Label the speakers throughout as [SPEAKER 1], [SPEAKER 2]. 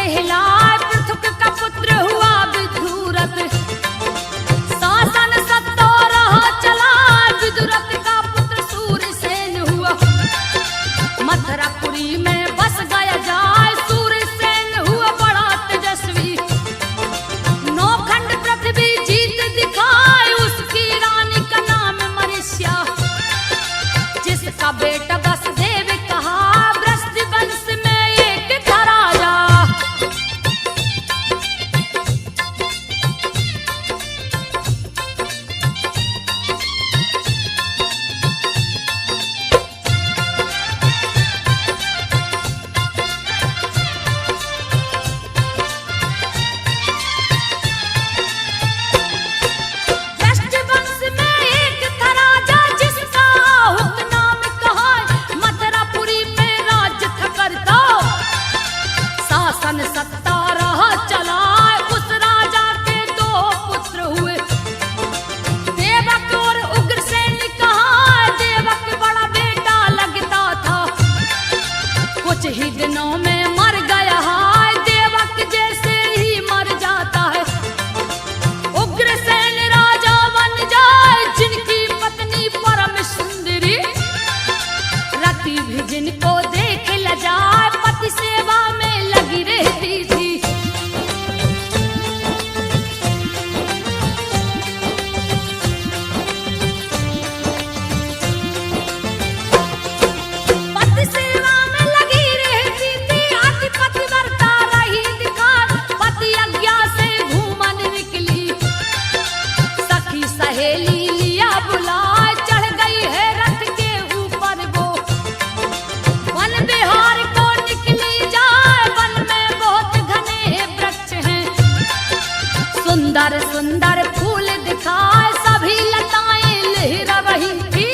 [SPEAKER 1] कहलाए पृथुक का पुत्र हुआ विदुरथ। शासन सत्ता रहा चला विदुरथ का पुत्र सूरसेन हुआ। मथुरापुरी में बस गया जाए सूरसेन हुआ बड़ा तेजस्वी। नौखंड पृथ्वी जीत दिखाए उसकी रानी का नाम मरीस्या। जिसका बेटा वसुदेव कहा वृष्टि वंश में एक था राजा। वृष्टि वंश में एक था राजा जिसका हुक नाम कहा मथुरापुरी पे राज्य था करता। शासन सत्ता रहा चला उस राजा के दो पुत्र हुए। देवक और उग्रसेन कहा देवक बड़ा बेटा लगता था। कुछ ही दिनों में मर गया है देवक जैसे ही मर जाता है। उग्रसेन राजा बन जाए जिनकी पत्नी परम सुंदरी। रति भी जिनको देख ल जाए पति सेवा में लगी रहती थी। पति सेवा में लगी रहती थी अति पतिव्रता रही दिखार। पति आज्ञा से घूमन निकली सखी सहेली लिया बुलाए। चढ़ गई है रथ के ऊपर वो वन बिहार को निकली जाए। वन में बहुत घने वृक्ष हैं सुंदर सुंदर फूल दिखाए। सभी लताएं लहरा रही थी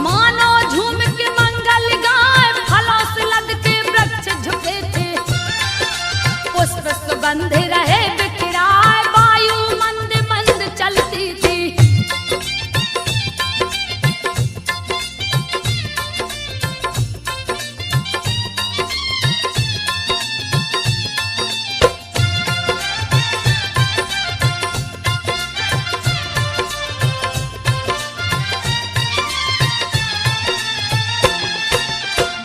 [SPEAKER 1] मानो झूम के मंगल गाए। फलों से लद के वृक्ष झुके थे पुष्प सुगंध रहे बिखराए। वायु मंद मंद चलती थी।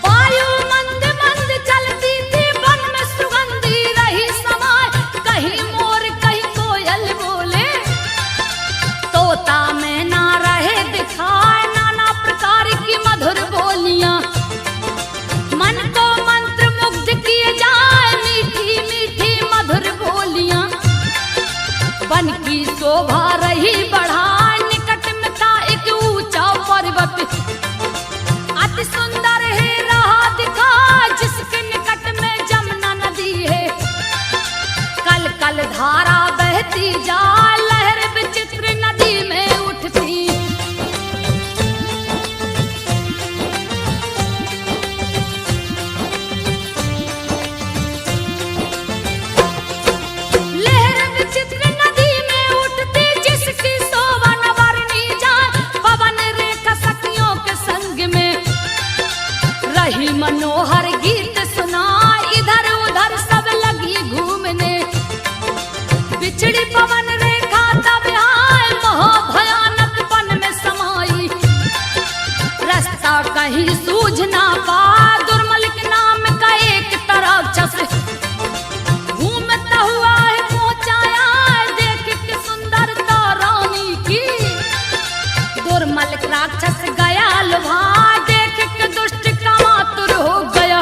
[SPEAKER 1] वायु मंद मंद चलती थी वन में सुगंधी रही समाए। कहीं मोर कहीं कोयल बोले तोता मैना रहे दिखाए। नाना प्रकार की मधुर बोलियां मन को मंत्र मुग्ध किए जाए। मीठी मीठी मधुर बोलियां वन की शोभा रही बढ़ाए। निकट में था एक ऊंचा पर्वत अति सुंदर है रहा दिखा। जिसके निकट में जमुना नदी है कल कल धारा बहती जा। लहर विचित्र नदी में उठती। लहर विचित्र नदी में उठती जिसकी शोभा न वर्णी जाए। पवन रेखा सखियों के संग में रही मनोहर गीत सुना। इधर उधर सब लगी घूमने बिछड़ी पवन रेखा तब आए। महाभयानक वन में समाई रास्ता कहीं सूझ ना पा। दुर्मलिक नाम का एक राक्षस घूमता हुआ है पहुंचाया। देख के सुंदरता रानी की दुर्मलिक राक्षस गया लुभा। देख के दुष्ट कामातुर हो गया।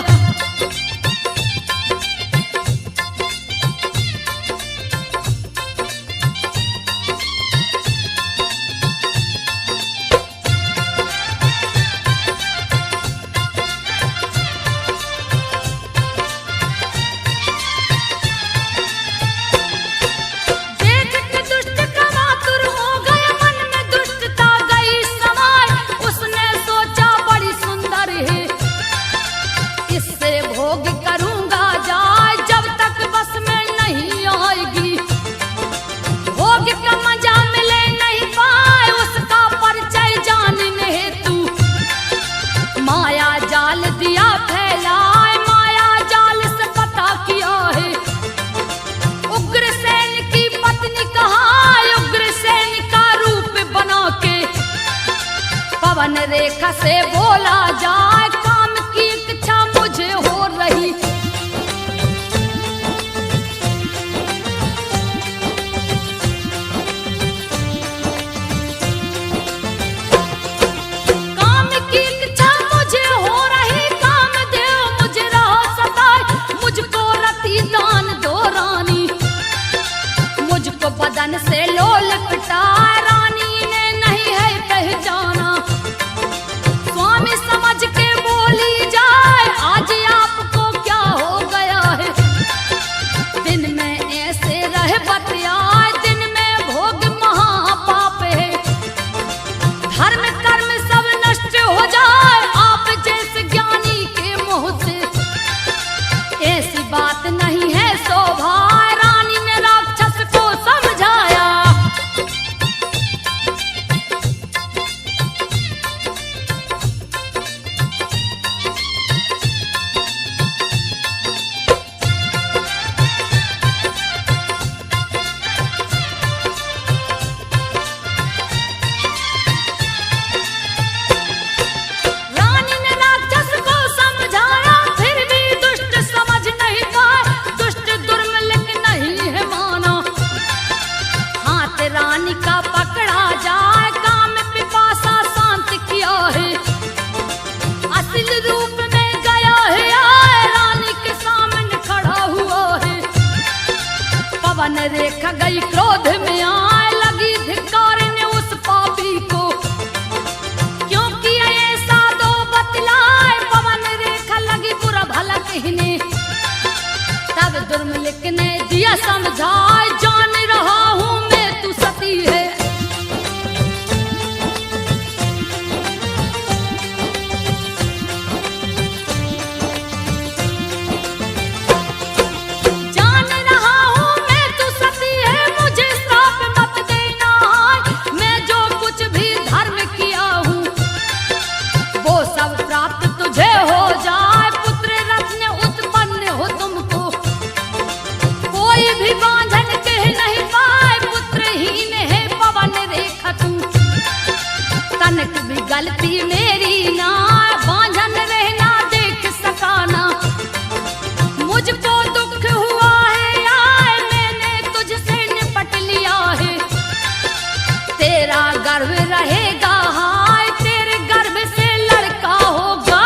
[SPEAKER 1] जाल दिया फैलाए, माया जाल से पता किया गई क्रोध में आए लगी धिक्कारने उस पापी को, क्योंकि ऐसा दो बतलाए पवन रेखा लगी बुरा भला कहने। तब दुर्मलिक ने दिया समझाए जान रहा हूं मैं तू सती है। गलती मेरी ना बांझन रहना देख सकाना, मुझको दुख हुआ है आए मैंने तुझसे निपट लिया है। तेरा गर्व रहेगा हाय तेरे गर्भ से लड़का होगा।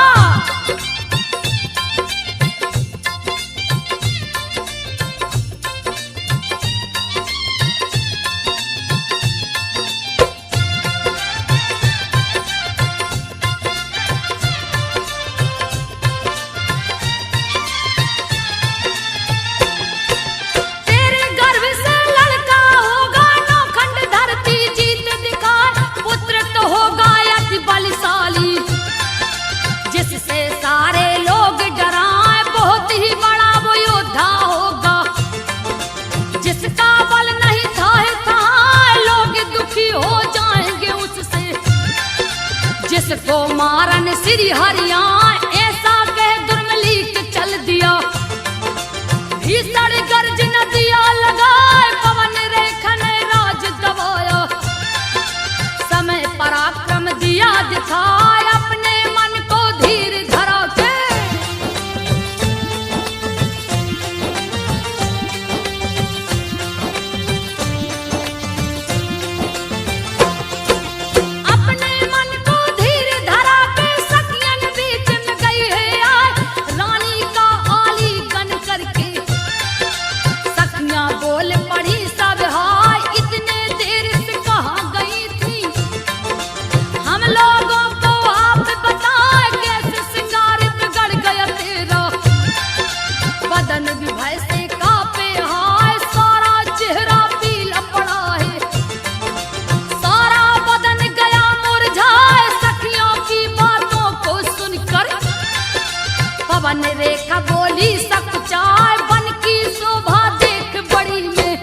[SPEAKER 1] जिसको मारन श्री हरिया ऐसा कह दुर्मलिक चल दिया। भीषण गर्ज नदिया लगाए पवन रेखा ने राज दबाया। समय पराक्रम दिया दिखाए अपने मन को धीर धरा के। पवन रेखा बोली सकुचाए बन की शोभा देख बड़ी में।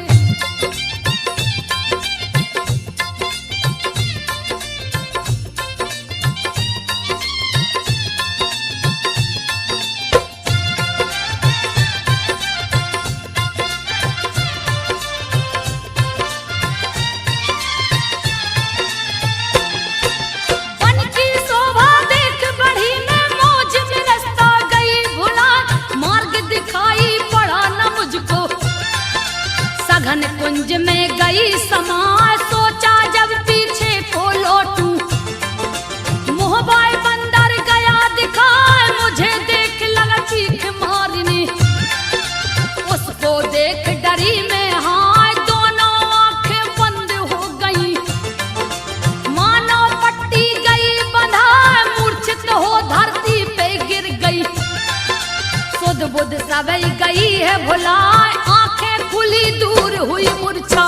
[SPEAKER 1] घन कुंज में गई समा सोचा जब पीछे को लौटूं। मोहबाई बंदर गया दिखाए मुझे देख लगा चीख मारने। उसको देख डरी में हाय दोनों आंखें बंद हो गई। मानो पट्टी गई बंधा मूर्छित हो धरती पे गिर गई। सुध बुध सब गई है भुलाए आंखें खुली दूर हुई मूर्छा।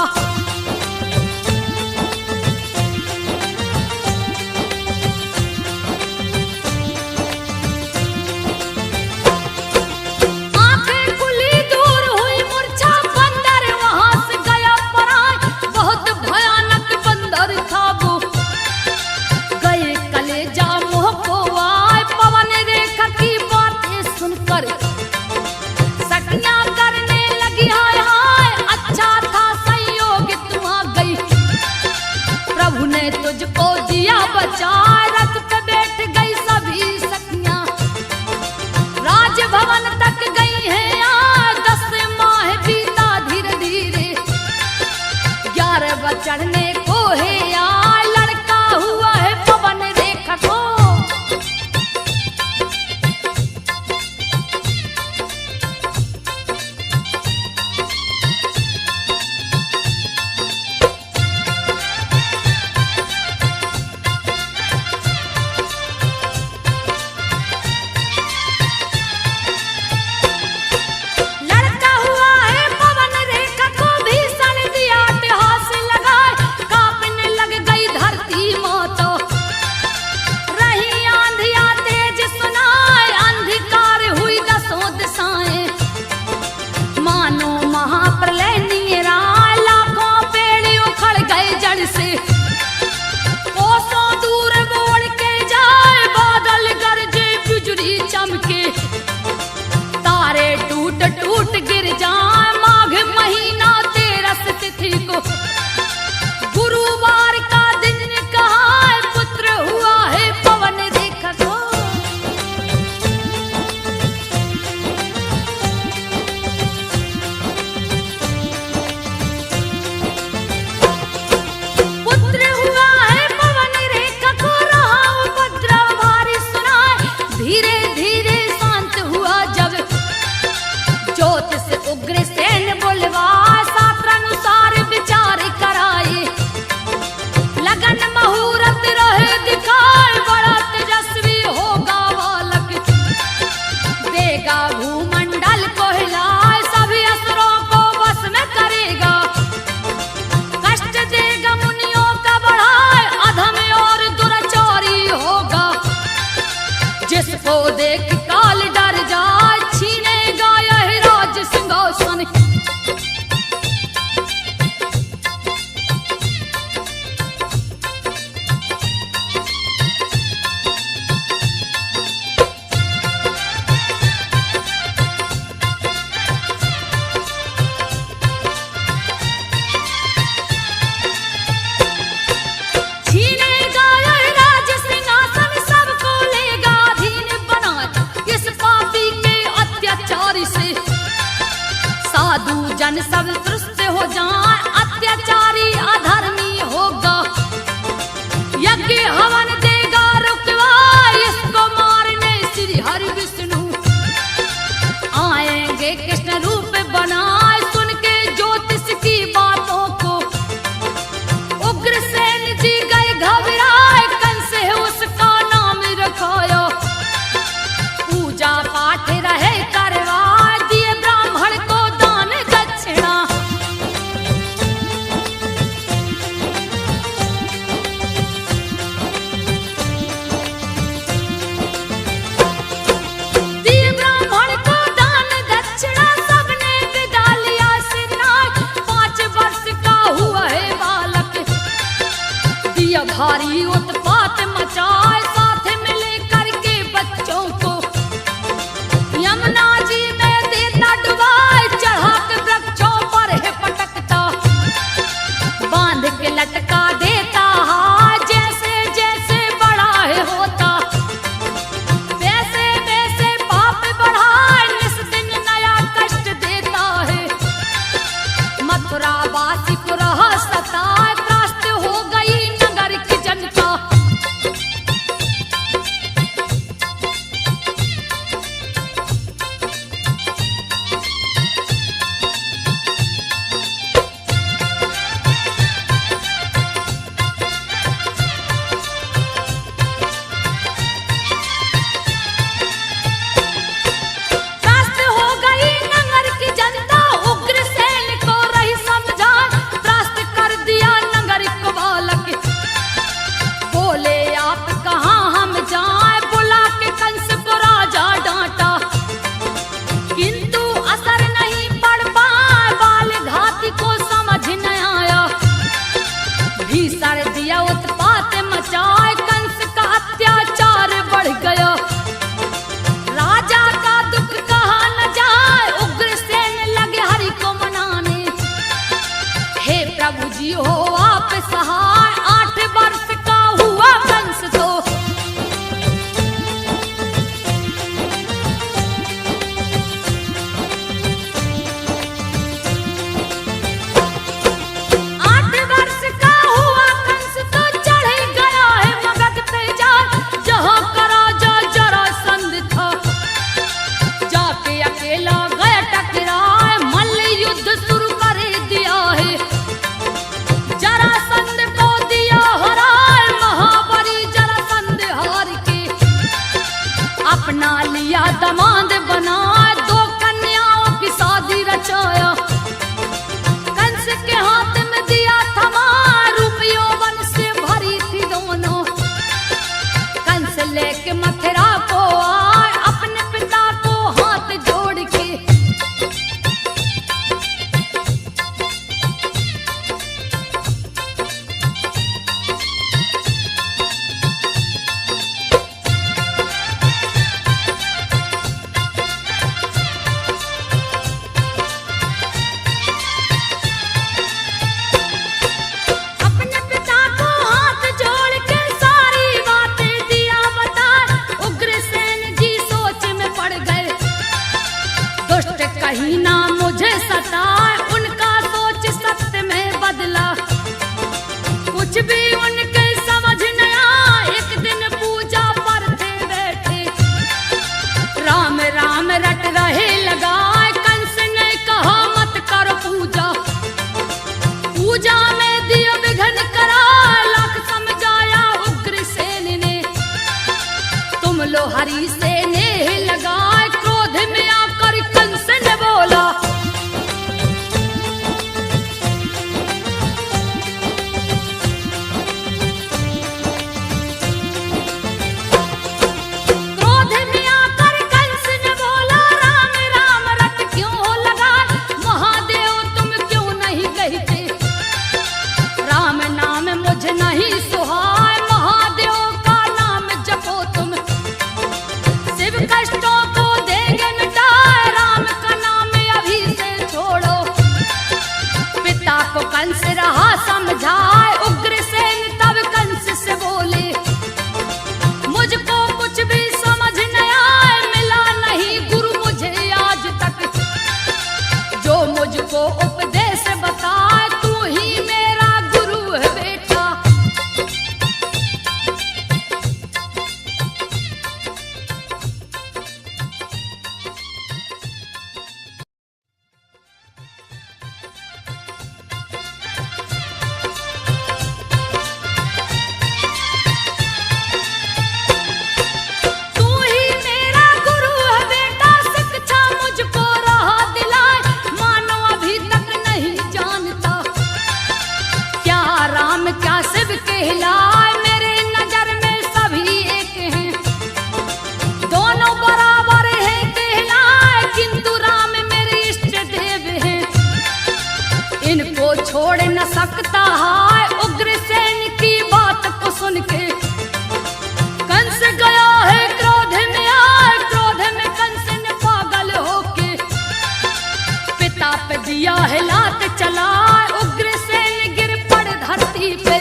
[SPEAKER 1] आंखें खुली दूर हुई मूर्छा बंदर वहां से गया पराए। बहुत भयानक बंदर था वो गए कलेजा मुंह को आए। पवन रेखा की बातें सुनकर सखियां करने लगी हाय हाय। अच्छा था संयोग देगा भूमंडल को हिलाए, सभी असुरों को बस में करेगा, कष्ट देगा मुनियों का बढ़ाए, अधम और दुराचारी होगा, जिसको देख काल डर जाए, छीनेगा यह राज सिंहासन। साधु जन सब तृष्ट हो जाए, अत्याचारी अधर्मी होगा, यज्ञ हवन देगा रुकवा, इसको मारने श्री हरि विष्णु आएंगे, कृष्ण रूप बनाए, सुन के ज्योतिष की बातों को, उग्रसेन जी गए घबराए, कंस है उसका नाम रखाया, पूजा पाठ रहे करवाए, दिए ब्राह्मण को दान दक्षिणा, दिए ब्राह्मण को दान दक्षिणा, सबने विदा लिया सिरनाथ, 5 वर्ष का हुआ है बालक, दिया भारी उत्पात मचाए, साथ मिले करके बच्चों को, यमुना जी में देता डुबाए, चढ़ा के वृक्षों पर है पटकता, बांध के लटका देता हाथ, जैसे जैसे बड़ा है होता, वैसे वैसे पाप बढ़ाए, निस दिन नया कष्ट देता है, मथुरा वासी को रहा सताए, त्रस्त हो गई नगर की जनता। त्रस्त हो गई नगर की जनता, उग्रसेन को रही समझाए, त्रस्त कर दिया नगर को बालक, बोले आप कहाँ हम जाएं, बुला के कंस को राजा डांटा, किंतु असर नहीं पड़ पाए, बाल घाती को समझ न आया, भीषण दिया उत्पात मचाए, कंस का अत्याचार बढ़ गया, राजा का दुख कहा न जाए, उग्रसेन लगे हरि को मनाने, हे प्रभु जी हो आप सहाय, 8 वर्ष का हुआ कंस तो, आठ वर्ष का हुआ कंस तो, चढ़ गया है मगध पे जाए, जहाँ का राजा जरासंध था, जाके अकेला गया टकराए, मल्ल युद्ध शुरू कर दिया है, जरासंध को दिया हराए, महाबली जरासंध हार के, अपना लिया दमाद बनाए, 2 कन्याओं की शादी रचाया, कंस के हाथ में दिया थमा, रूप यौवन से भरी थी दोनों, कंस लेके मथुरा को आए, अपने पिता को हाथ जोड़ के, अपने पिता को हाथ जोड़ के सारी बातें दिया बताए, उग्रसेन जी सोच में पड़ गए, दुष्ट कहीं ना मुझे सताए, उनका सोच सत्य में बदला, कुछ भी उनके समझ न आया, एक दिन पूजा पर थे बैठे, राम राम रट रहे लगाए, कंस ने कहा मत करो पूजा, पूजा में दिया विघ्न करा, लाख समझाया उग्रसेन ने, तुम लो हरि से नेह लगाए, क्रोध में मुझको उपदेश बताए, तू ही मेरा गुरु है बेटा। तू ही मेरा गुरु है बेटा, शिक्षा मुझको राह दिलाए, मानो अभी तक नहीं जानता क्या राम क्या शिव कहलाए। मेरे नजर में सभी एक हैं, दोनों बराबर हैं कहलाए, किंतु राम मेरे इष्ट देव हैं, इनको छोड़ न सकता है। उग्रसेन की बात को सुन के कंस गया है क्रोध में आए, क्रोध में कंस ने पागल होके पिता पे दिया है लात चलाए। उग्रसेन गिर पड़ धरती पे,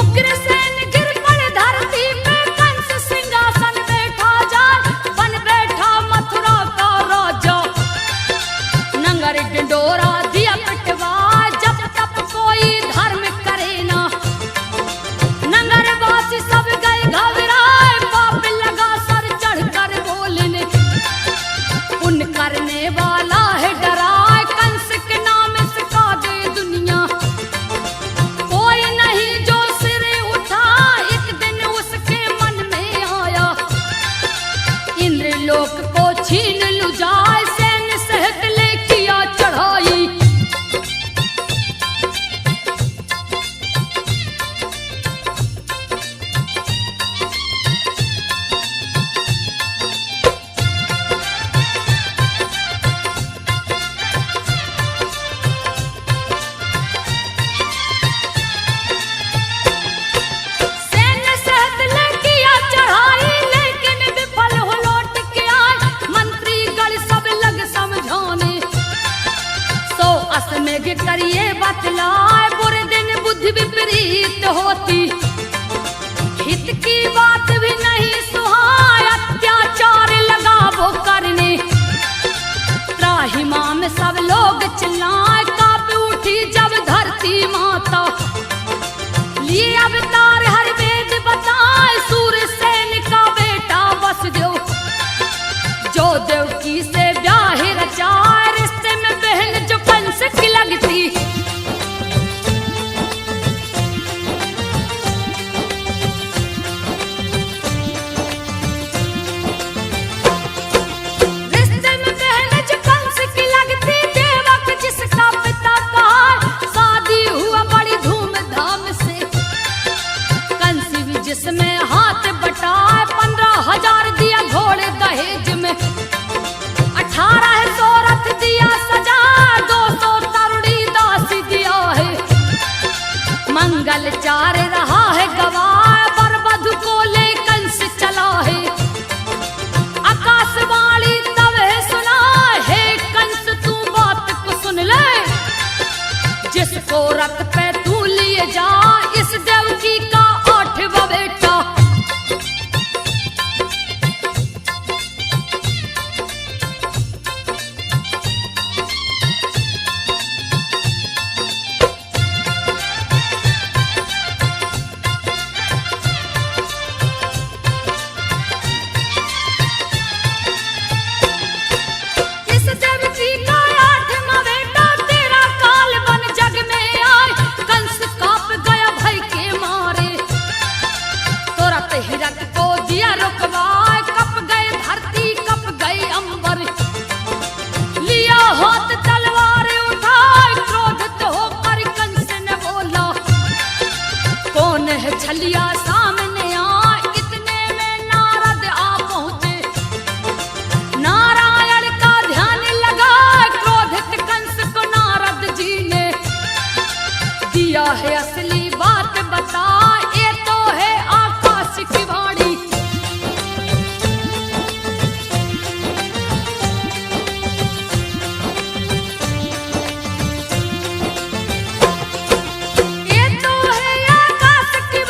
[SPEAKER 1] उग्रसेन गिर पड़ धरती पे, कंस सिंहासन बैठा जाए, बन बैठा मथुरा का राजा, नंगर डिंडोरा दिया पिटवा, जब तब कोई धर्म करे ना, नगरवासी सब गए घबराए, पाप लगा सर चढ़कर बोलने, पुण्य करने वाला है डराए, कंस के नाम सिखा दे दुनिया, कोई नहीं जो सिर उठा। एक दिन उसके मन में आया, इंद्रलोक को छीन लूं जाए, सैन्य सहित ले किया चढ़ाई, सैन्य सहित ले किया चढ़ाई, लेकिन विफल हो लौट के आए, मंत्री गण सब लग समझाने, 100 अश्वमेघ करिए बतलाए, बुरे दिन बुद्धि विपरीत होती, हित की बात भी नहीं सुहाए, अत्याचार लगा वो करने, त्राहिमाम में सब लोग चिल्लाए, कांप उठी जब धरती माता, लिए अवतार हर वेद बताए, सूरसेन का बेटा वसुदेव, जो देवकी से ब्याह रचाए, रिश्ते में बहन जो कंस की लगती, रिश्ते में बहन जो कंस की लगती, देवक जिसका पिता कहा, शादी हुआ बड़ी धूमधाम से, कंस भी जिसमें हाथ बटाए, 15,000 दिया घोड़े दहेज में, 1800 रथ दिया सजा, 200 तरुणी दासी दिया है, मंगल चार रहा है गवाह, वर वधु को ले कंस चला है, आकाशवाणी तब है सुना है, कंस तू बात को सुन ले, जिसको रथ पे तू लिए जा, इस देवकी का 8वां बेटा। इस देवकी का 8वां बेटा, तेरा काल बन जग में आए, कंस कांप गया भय के मारे, तुरंत हिरक को दिया रुकवाए, कप गए धरती कप गए अंबर, लिया हाथ तलवार उठाए, क्रोधित होकर कंस ने बोला, कौन है छलिया सामने आ, इतने में नारद आ पहुंचे, नारायण का ध्यान लगा, क्रोधित कंस को नारद जी ने दिया है असली बात बता, ये तो है आकाश की वाणी, ये तो है आकाश की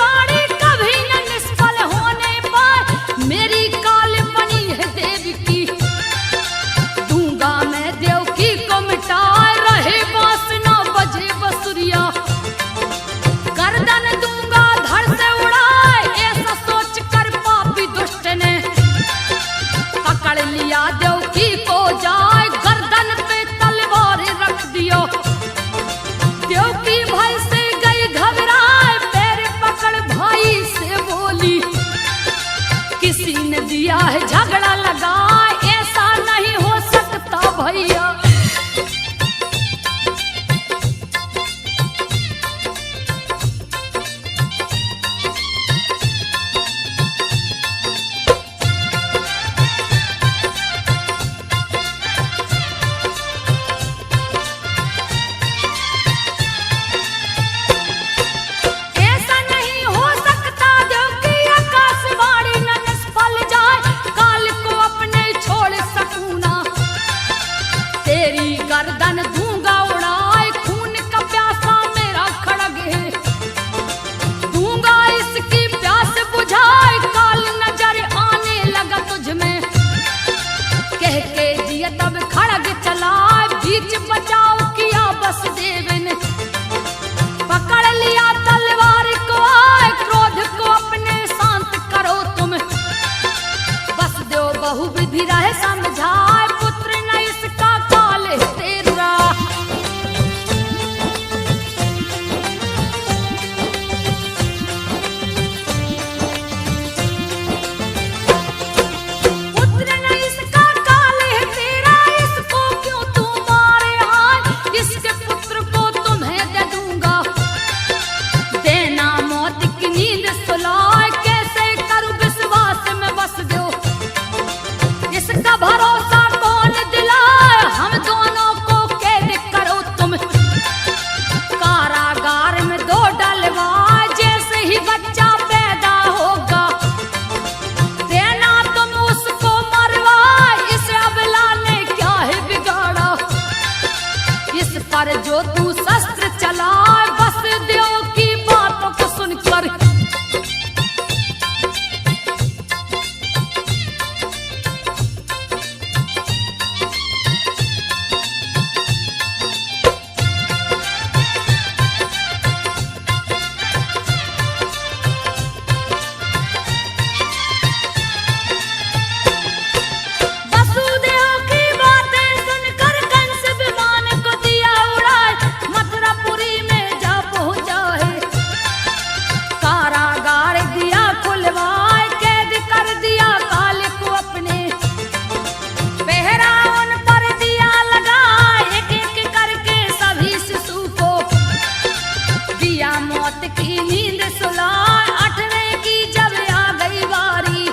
[SPEAKER 1] रात की नींद सुलाए, 8वें की जब आ गई बारी,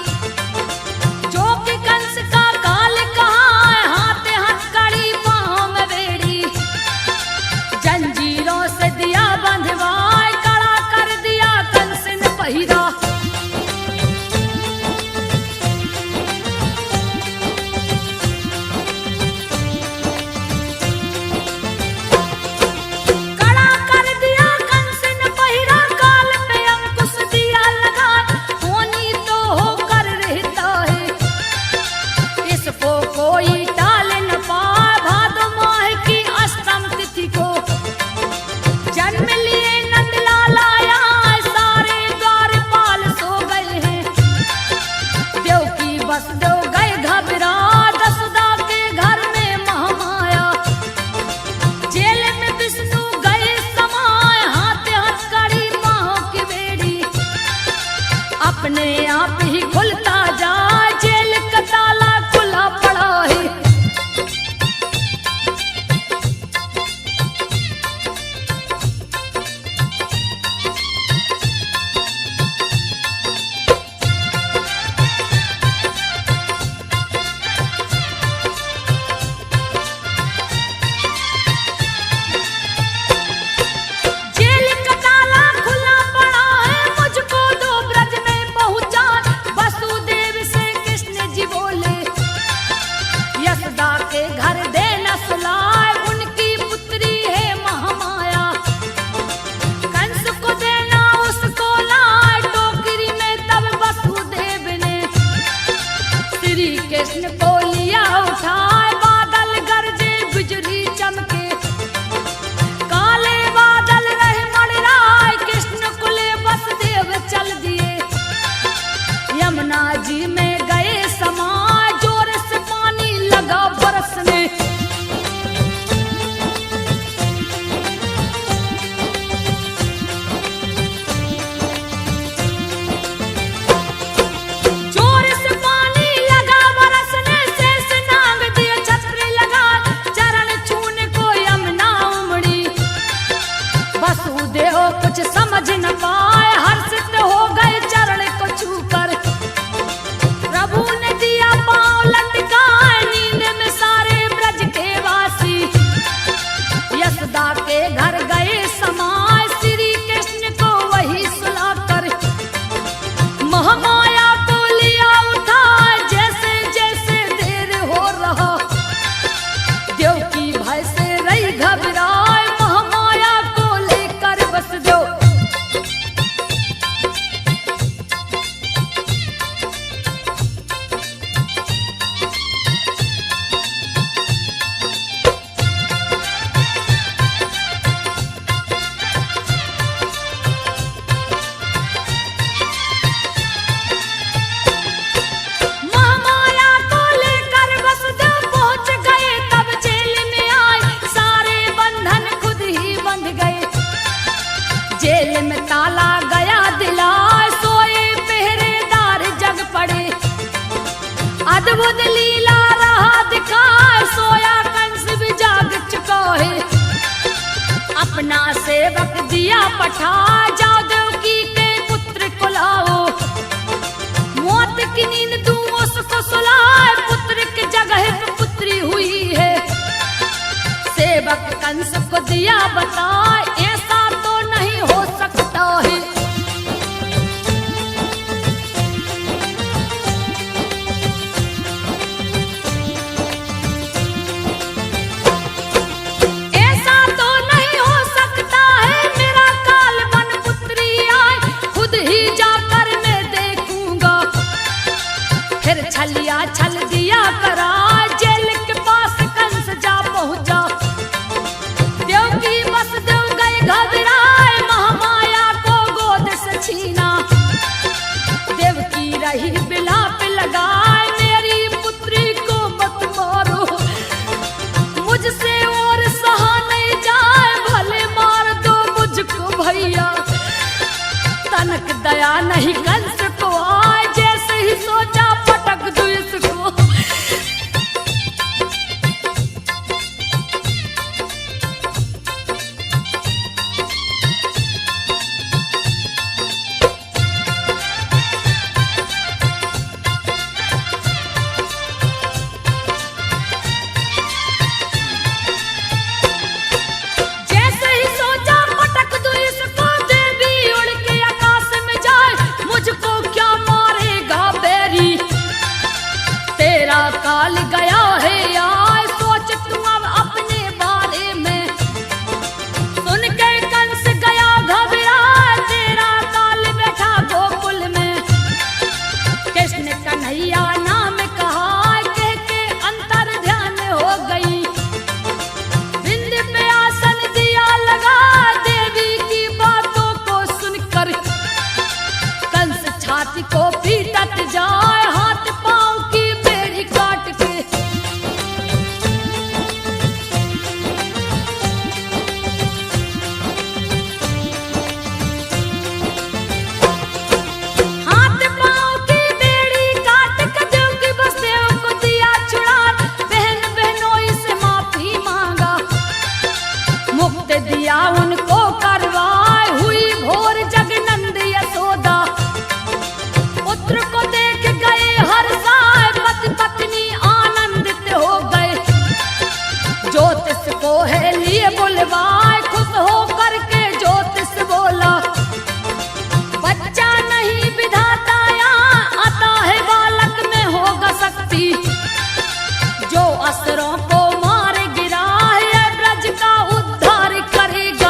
[SPEAKER 1] जो कि कंस का काल कहाँ है, हाथ हथकड़ी पाँव में बेड़ी, जंजीरों से दिया बंधवाए, कड़ा कर दिया कंस ने पहिरा। अपने आप ही खुलता जाए, जेल का ताला खुला पड़ा है। जेल का ताला खुला पड़ा है, मुझको दो ब्रज में पहुंचा। वसुदेव से कृष्ण जी बोले, यशोदा के घर दे न सुलाए, उनकी पुत्री है महामाया। कंस को देना उसको लाए, टोकरी में तब वसुदेव ने श्री कृष्ण को लिया उठाए। बादल गरजे बिजली चमके, काले बादल रहे मड़राए, कृष्ण को ले वसुदेव चल दिए। यमुना जी में गए समाए, जोर से पानी लगा बरसने। जोर से पानी लगा बरसने, शेषनाग दिए छत्र लगा, चरण छूने को यमुना उमड़ी। वसुदेव कुछ समझ न पाए, हर्षित हो गए चरण को छूकर। प्रभु ने दिया पांव लटकाए, नींद में सारे ब्रज के वासी। यशोदा के घर गए समाए, श्री कृष्ण को वही सुलाकर। महामाया को लिया उठाए, जैसे जैसे देर हो रहा, देवकी भय से रही घबराए, महामाया को लेकर वसुदेव। महामाया को लेकर वसुदेव पहुंच गए, तब जेल में आए, सारे बंधन खुद ही बंध गए। जेल में ताला गया दिलाए, सोए पहरेदार जग पड़े। अद्भुत लीला रहा दिखाए, सोया कंस भी जाग चुका है। अपना सेवक दिया पठा, जाओ देवकी के पुत्र को लाओ। मौत की नींद दूं उसको सुलाए, पुत्र की जगह पे पुत्री हुई है। सेवक कंस को दिया बताए, ऐसा तो नहीं हो सकता है। ऐसा तो नहीं हो सकता है, मेरा काल बन पुत्री आए, खुद ही जाकर मैं देखूंगा। फिर छलिया छल दिया करा, जेल के पास कंस जा पहुंचा। देवकी वसुदेव गए घबराए, महामाया को गोद से छीना। देवकी रही बिलाप लगाए, मेरी पुत्री को मत मारो, मुझसे और सहा नहीं जाए, भले मार दो मुझको भैया। तनक दया नहीं कंस को आए, जैसे ही सोचा पटक दो इसको। छाती को पीटत जाए हाथ पांव की बेड़ी काट के। हाथ पांव की बेड़ी काट के देव की बसदेव को दिया छुड़ा, बहन बहनोई से माफी मांगा, मुक्त दिया उनको करवाए, हुई भोर जगनंद यशोदा। पुत्र को देख गए हर्षाए, पति पत्नी आनंदित हो गए, ज्योतिष को है लिए बुलवाए, खुश हो करके ज्योतिष बोला, बच्चा नहीं विधाता यहाँ आता है, बालक में होगा शक्ति, जो असुरों को मार गिरा है ब्रज का उद्धार करेगा।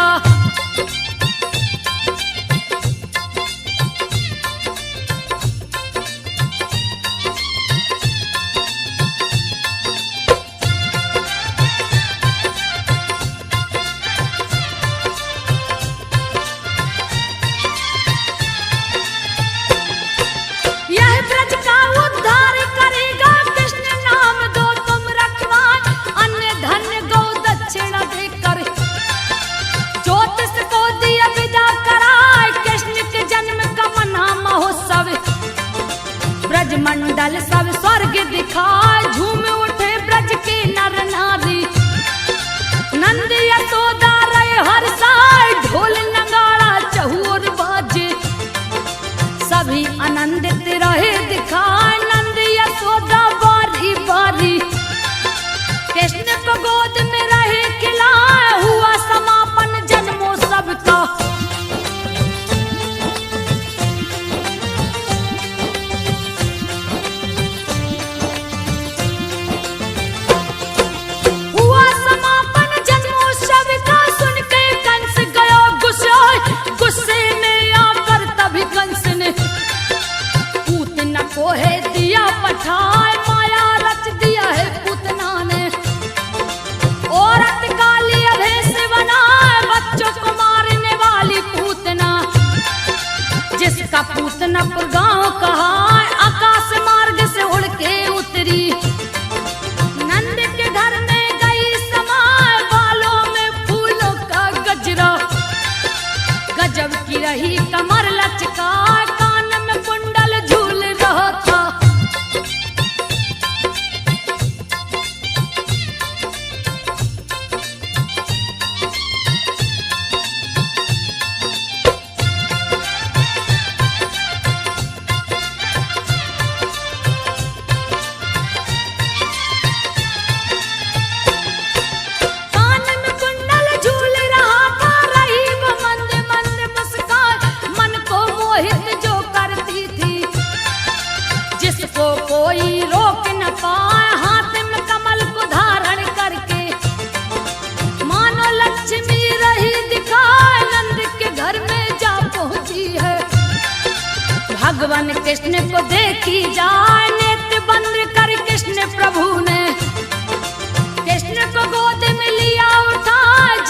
[SPEAKER 1] यह ब्रज का उद्धार करेगा, कृष्ण नाम दो तुम रखवाए, अन्य धन्य गौ दक्षिणा देकर, ज्योतिष को दिया विदा कराए, कृष्ण के जन्म का मना महोत्सव, ब्रज मंडल सब स्वर्ग दिखाए, झूम उठे ब्रज के नर नारी, नंद यशोदा रहे हर्षाए, ढोल नगाड़ा चहुर बाजे, सभी आनंदित रहे दिखाए, नंद यशोदा बारी बारी, कृष्ण को गोद में रहे खिलाए, हुआ समापन जन्मोत्सव का। हुआ समापन जन्मोत्सव का, सुन के कंस गयो गुस्साए, गुस्से में आकर तभी कंस ने पूतना को है दिया पठाए, माया रच दिया है पूतना ने, औरत काली अभेश बनाए, बच्चों को मारने वाली पूतना, जिसका पूतनापुर गांव कहा, आकाश मार्ग से उड़ के उतरी, नंद के घर में गई समाए, बालों में फूलों का गजरा, गजब की रही कमर लचका, कान में कुंडल झूल रहा था। कान में कुंडल झूल रहा था, रही वो मंद मंद मुस्कान, मन को मोहित जो करती थी, जिसको कोई रोक न पाए, हाथ में कमल को धारण करके, मानो लक्ष्मी रही दिखाए, नंद के घर में जा पहुंची है, भगवान कृष्ण को देखी जाए, नेत्र बंद कर कृष्ण प्रभु ने, कृष्ण को गोद में लिया उठा,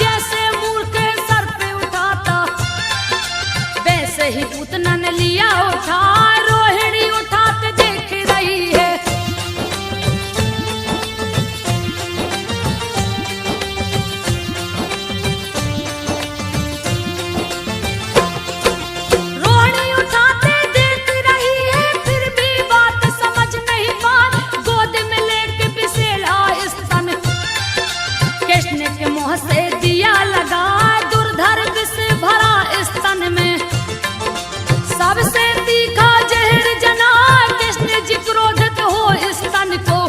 [SPEAKER 1] जैसे मूर्ख सर पे उठाता, वैसे ही पूतना ने लिया उठा, रोहिणी उठाते देख रही है। रोहिणी उठाते देख रही है, फिर भी बात समझ नहीं पाई, गोद में लेके बिसेला स्तन, कृष्ण के मुंह से दिया लगा, दुर्धर विष भरा स्तन में, सबसे तीखा जहर जना, कृष्ण जी क्रोधित हो स्तन को,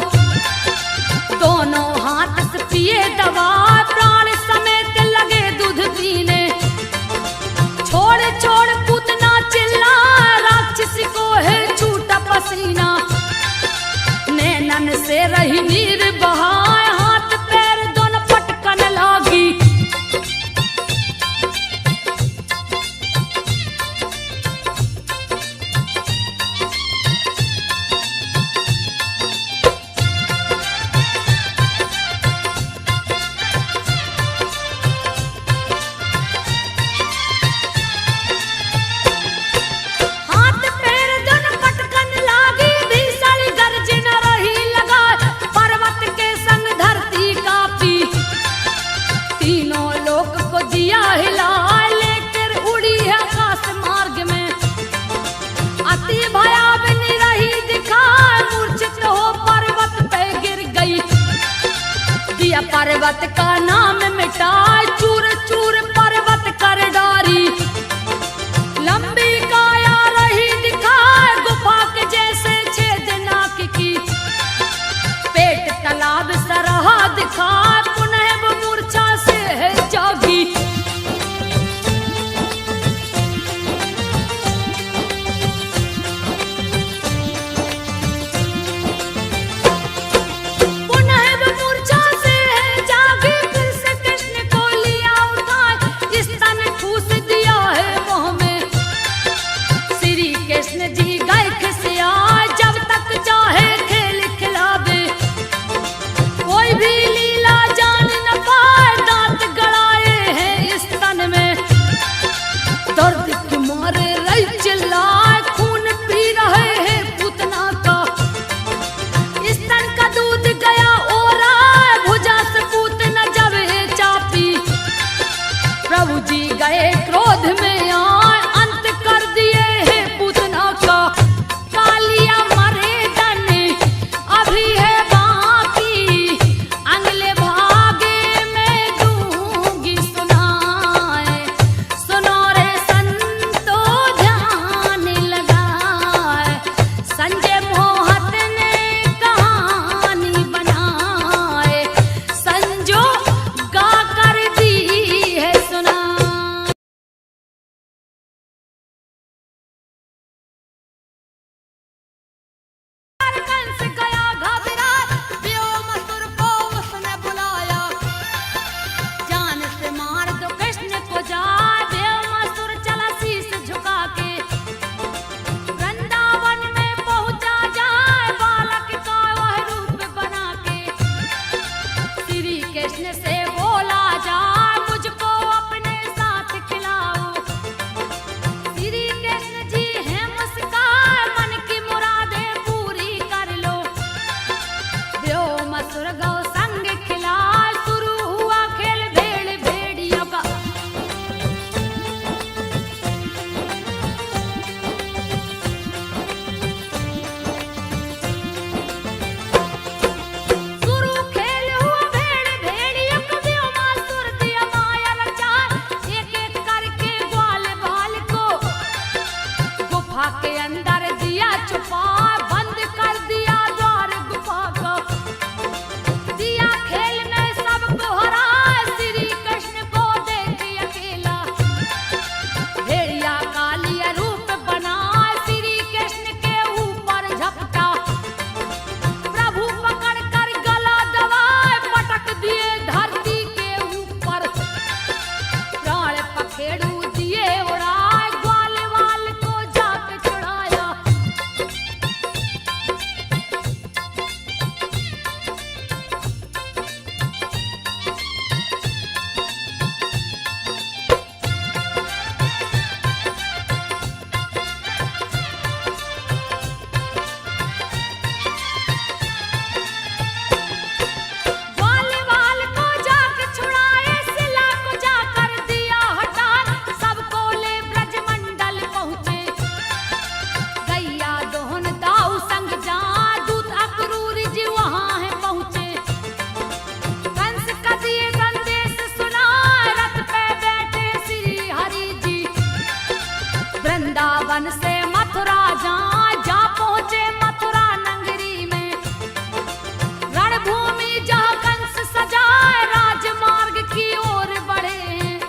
[SPEAKER 1] दोनों हाथ से पिए दवा, प्राण समेत लगे दूध पीने, छोड़ छोड़ पूतना चिल्ला, राक्षसी को है छूटा पसीना, नैनन से रही नीर बहाए, हाथ पैर दोनों पटकन लागी, हाथ पैर दोनों पर्वत का नाम मिटाए, चूर चूर पर्वत कर डारी। लंबी काया रही दिखाए, गुफा के जैसे छेद नाक की। पेट तालाब सरहा दिखाए, पुनः वो मूर्छा से है जागी। गए क्रोध में आए, अंत कर दिए है पूतना का। कालिया मरे डने अभी है बाकी, अगले भागे में दूंगी सुनाए। सुनो रे संतो ध्यान लगाए, संजय मोहत ने कहानी बनाए। संजो गा कर दी है सुना। कंस गया घबरा, व्योमासुर को उसने बुलाया। जान से मार दो कृष्ण को जाए, व्योमासुर चला शीश झुका के। वृंदावन में पहुंचा जाए, बालक का वह रूप बना के। श्री कृष्ण से बोला जाए, मुझको अपने साथ खिलाओ। श्री कृष्ण जी है मुस्कान, मन की मुरादें पूरी कर लो। व्योमासुर गौ संग खिला, शुरू हुआ खेल भेड़ भेड़ियों का। शुरू खेल हुआ भेड़ भेड़ियों का, व्योमासुर दिया माया रचाए। एक एक करके ग्वाल बाल को गुफा के अंदर दिया छुपा, बंद कर दिया द्वार गुफा का। दिया खेल में सबको हराए, श्री कृष्ण को देख अकेला। भेड़िया कालिया रूप बनाए, श्री कृष्ण के ऊपर झपटा। प्रभु पकड़ कर गला दबाए, पटक दिए धरती के ऊपर। प्राण पखेड़ू दिए उड़ाए, ग्वाल वाल को जाके छुड़ाया। ग्वाल वाल को जाके छुड़ाए, शिला को जाकर दिया हटा। सबको ले ब्रजमंडल पहुँचे, गैया दोहन दाऊ संग जा। दूत अक्रूर जी वहाँ है पहुँचे। कंस का दिए संदेश सुना, रथ पे बैठे श्री हरि जी। वृंदावन से मथुरा जा पहुँचे मथुरा नगरी में। रणभूमि जहाँ कंस सजाए, राजमार्ग की ओर बढ़े।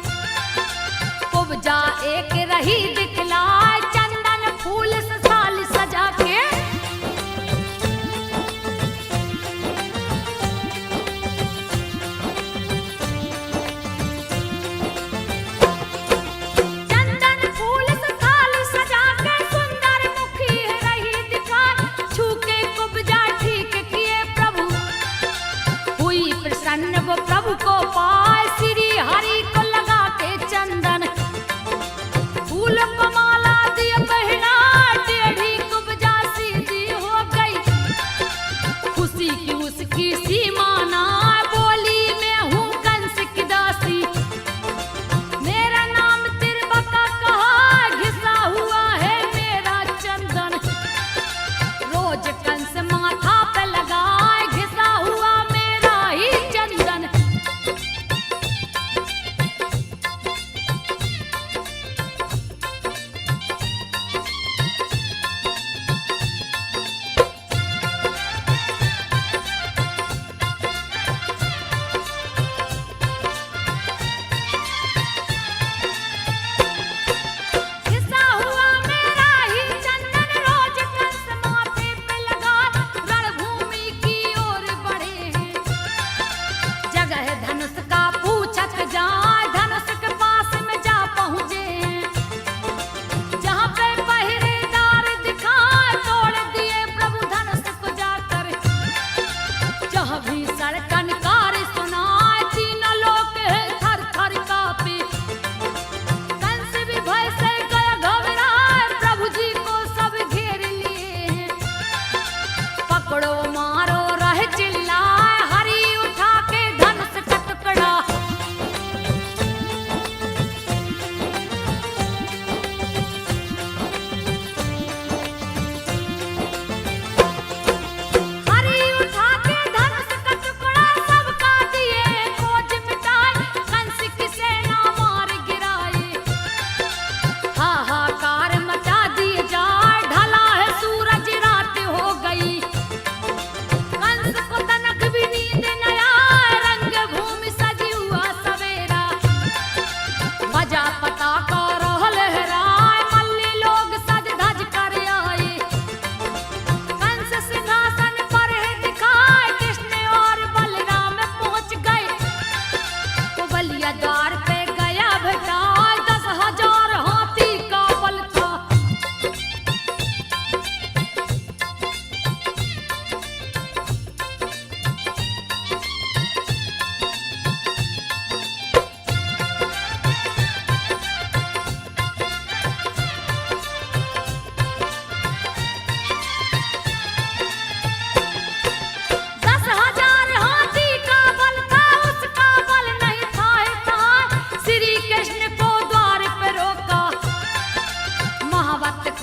[SPEAKER 1] कुब्जा एक रही दिखलाए, चंदन फूल से साल सजा के। चंदन फूल से थाली सजा के, सुंदर मुखी रही दिखाए। छू के कुब्जा ठीक किए प्रभु, हुई प्रसन्न वो प्रभु को पाए। श्री हरि को लगा के चंदन, फूल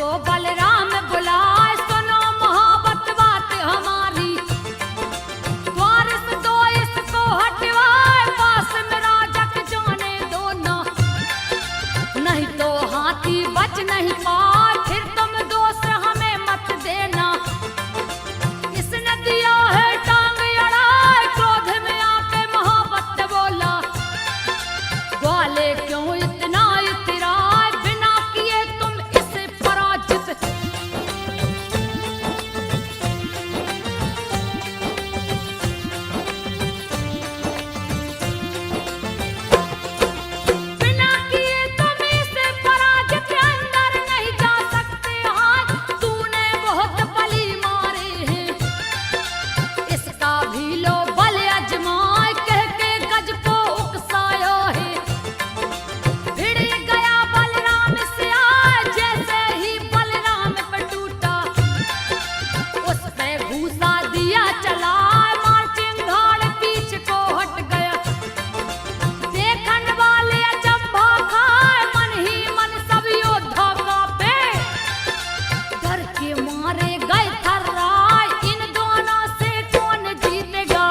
[SPEAKER 1] को बलराम बुलाए, सुनो मोहब्बत बात हमारी, द्वार से दो इसको हटवाए, पास में राजा के जाने दो ना, नहीं तो हाथी बच नहीं पाए, फिर तुम दोस्त हमें मत देना। इसने दिया है टांग अड़ाए, क्रोध में आके मोहब्बत बोला, ग्वाले क्यों इतना इतराए, बिना किए तुम इसे पराजित। बिना किए तुम इसे पराजित, अंदर नहीं जा सकते हाय, तूने बहुत बली मारे हैं, इसका भी लो बल अजमाए, कह के गज को उकसाया है। भिड़ गया बलराम से आए, जैसे ही बलराम पे टूटा, उस पे घूसा दिया चला, मार चिंगाड़ पीछ को हट गया। देखन वाले अचंभा खाए, मन ही मन सब योद्धा कांपे, डर के मारे गए थर्राए, इन दोनों से कौन जीतेगा।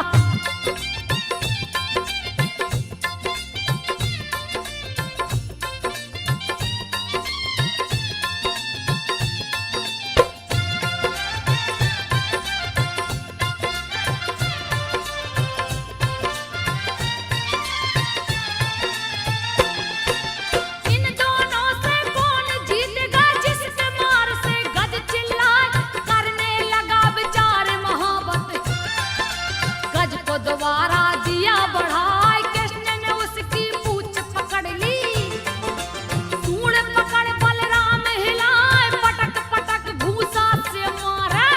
[SPEAKER 1] इन दोनों से कौन जीतेगा, जिसके मार से गज चिल्लाए, करने लगा विचार मोहब्बत, गज को दोबारा दिया बढ़ाए, कृष्ण ने उसकी पूंछ पकड़ ली, सूंड पकड़ बलराम हिलाए, पटक पटक घूसा से मारे,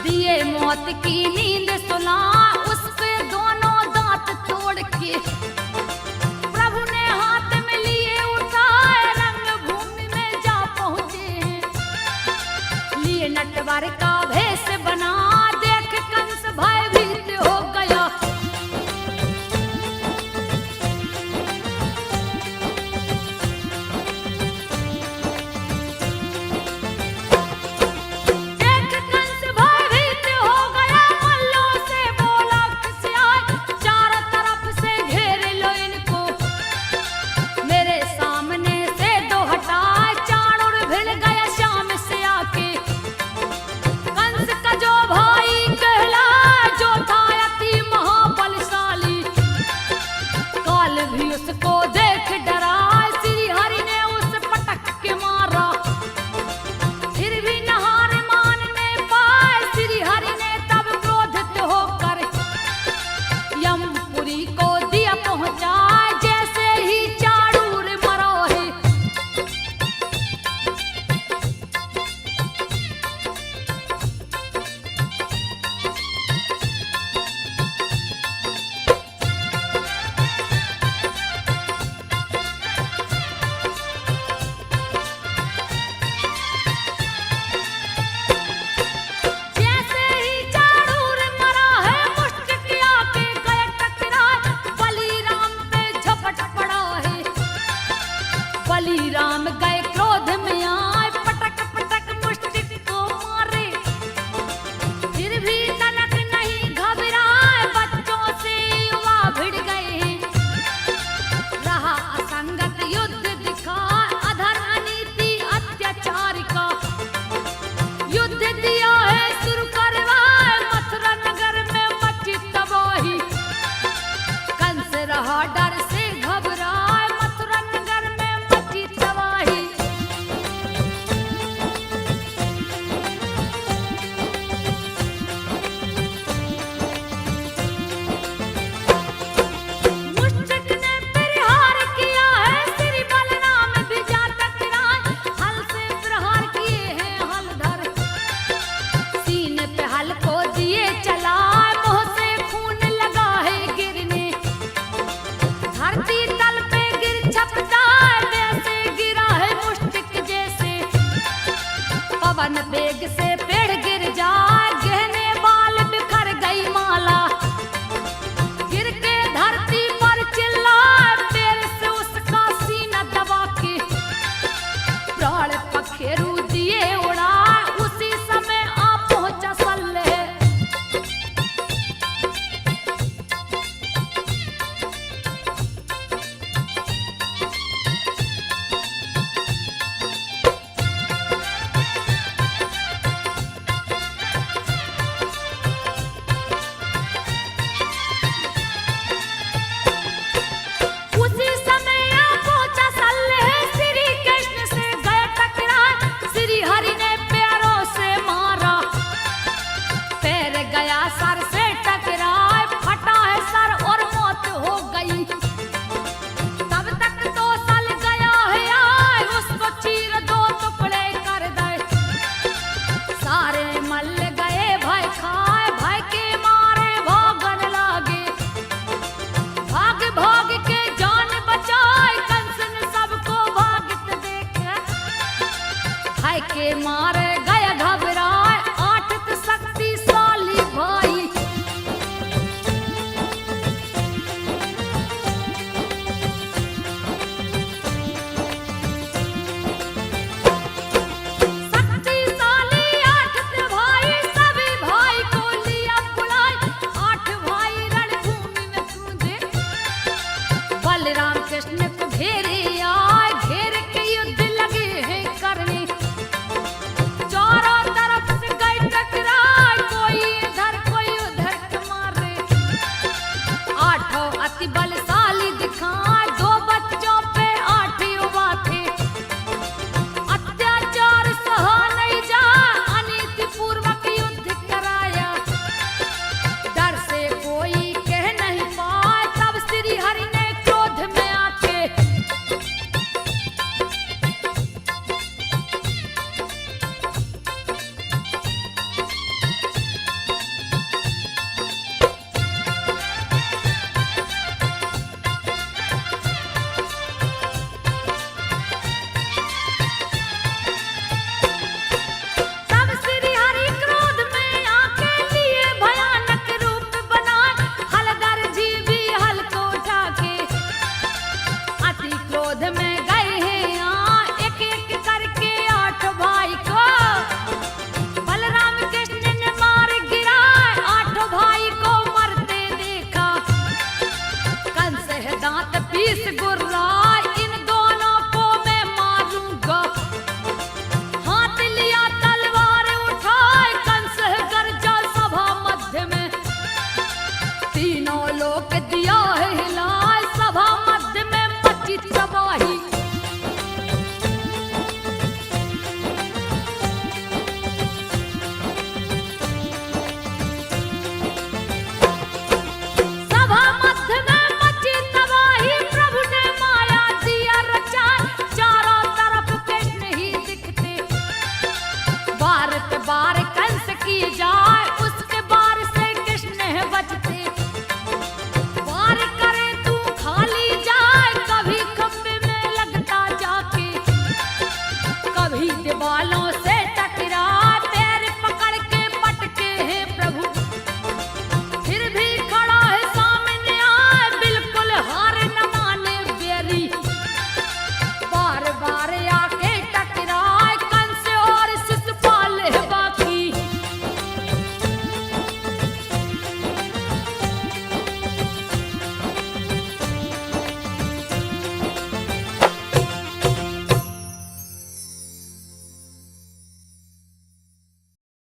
[SPEAKER 1] दिए मौत की नींद सुला, उस पे दोनों दांत तोड़ के, प्रभु ने हाथ में लिए उठाए, रंग भूमि में जा पहुंचे हैं, लिए नटवर का भेष बना, देख कंस भयभीत हो गया। देख कंस भयभीत हो गया, मल्लों से बोला खिसियाए, चारों तरफ से घेर लो इनको, मेरे सामने से दो हटाए, चाणूर भिड़ गया शाम से आके। कंस का जो भाई कहला, जो था अति महाबलशाली, काल भी उसको देख डरा, श्री हरि ने उस पटक के मारा, फिर भी नहार मानने पाए, श्री हरि ने तब क्रोधित होकर यमपुरी को दिया पहुंचाए, जैसे ही चाणूर मरा है। जैसे ही चाणूर मरा है, मुष्टिक आके गए टकराए, बलिराम पे झपट पड़ा है, बलिराम गए क्रोध में आए, पटक पटक मुष्टिक को मारे, फिर भी तनक नहीं घबराए, बच्चों से युवा भिड़ गए, रहा असंगत युद्ध दिखा, अधर अनीति अत्याचार का, युद्ध दिया है शुरू करवाए, मथुरा नगर में मची तबाही, कंस रहा डर से घबराए, मथुरा नगर में मची तबाही। मुष्टिक ने प्रहार किया है, श्री बलराम भी जा टकराए, हल से प्रहार किए हैं हलधर, सीने पे हल को दिए चलाए, मुंह से खून लगा है गिरने, धरती तल पे गिर छपटाए, वैसे गिरा है मुष्टिक जैसे, पवन वेग से पेड़ गिर जाए, गहने बाल बिखर गई माला, गिर के धरती पर चिल्लाए, पैर से उसका सीना दबा के, प्राण पखेरु है के मारे